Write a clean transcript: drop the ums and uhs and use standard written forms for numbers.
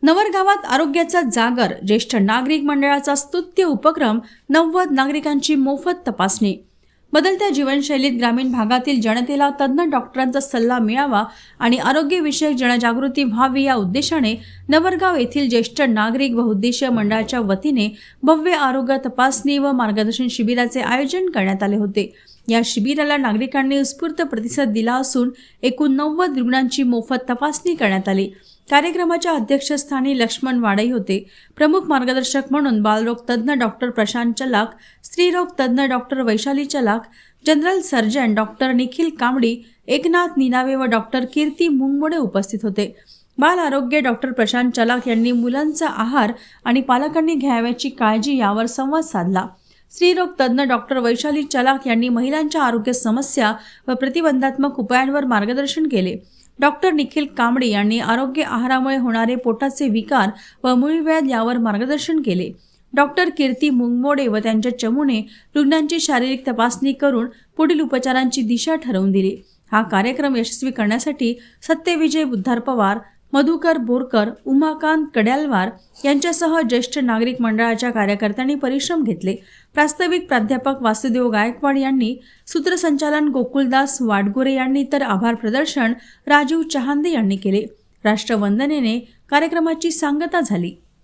नवरगावात आरोग्याचा जागर, ज्येष्ठ नागरिक मंडळाचा स्तुत्य उपक्रम, 90 नागरिकांची मोफत तपासणी। बदलत्या जीवनशैलीत ग्रामीण भागातील जनतेला तज्ञ डॉक्टरांचा सल्ला मिळावा आणि आरोग्यविषयक जनजागृती व्हावी या उद्देशाने नवरगाव येथील ज्येष्ठ नागरिक बहुउद्देशीय मंडळाच्या वतीने भव्य आरोग्य तपासणी व मार्गदर्शन शिबिराचे आयोजन करण्यात आले होते। या शिबिराला नागरिकांनी उत्स्फूर्त प्रतिसाद दिला असून एकूण 90 रुग्णांची मोफत तपासणी करण्यात आली। कार्यक्रमाच्या अध्यक्षस्थानी लक्ष्मण वाडई होते। प्रमुख मार्गदर्शक म्हणून बालरोग तज्ञ डॉक्टर प्रशांत चलाक, स्त्रीरोग तज्ञ doctor Vaishali Chalak, general surgeon doctor Nikhil Kamdi, Eknath Ninave व डॉक्टर कीर्ती मुंगमोडे उपस्थित होते। बाल आरोग्य डॉक्टर प्रशांत चलाक यांनी मुलांचा आहार आणि पालकांनी घ्यावयाची काळजी यावर संवाद साधला। स्त्रीरोग तज्ञ डॉक्टर वैशाली चलाक यांनी महिलांच्या आरोग्य समस्या व प्रतिबंधात्मक उपायांवर मार्गदर्शन केले। डॉक्टर निखिल कामडी यांनी आरोग्य आहारामुळे होणारे पोटाचे विकार व मूळव्याध यावर मार्गदर्शन केले। डॉक्टर कीर्ती मुंगमोडे व त्यांच्या चमूने रुग्णांची शारीरिक तपासणी करून पुढील उपचारांची दिशा ठरवून दिली। हा कार्यक्रम यशस्वी करण्यासाठी सत्यविजय बुद्धार पवार, मधुकर बोरकर, उमाकांत कड्यालवार यांच्यासह ज्येष्ठ नागरिक मंडळाच्या कार्यकर्त्यांनी परिश्रम घेतले। प्रास्ताविक प्राध्यापक वासुदेव गायकवाड यांनी, सूत्रसंचालन गोकुलदास वाडगोरे यांनी तर आभार प्रदर्शन राजीव चहांदे यांनी केले। राष्ट्रवंदनेने कार्यक्रमाची सांगता झाली।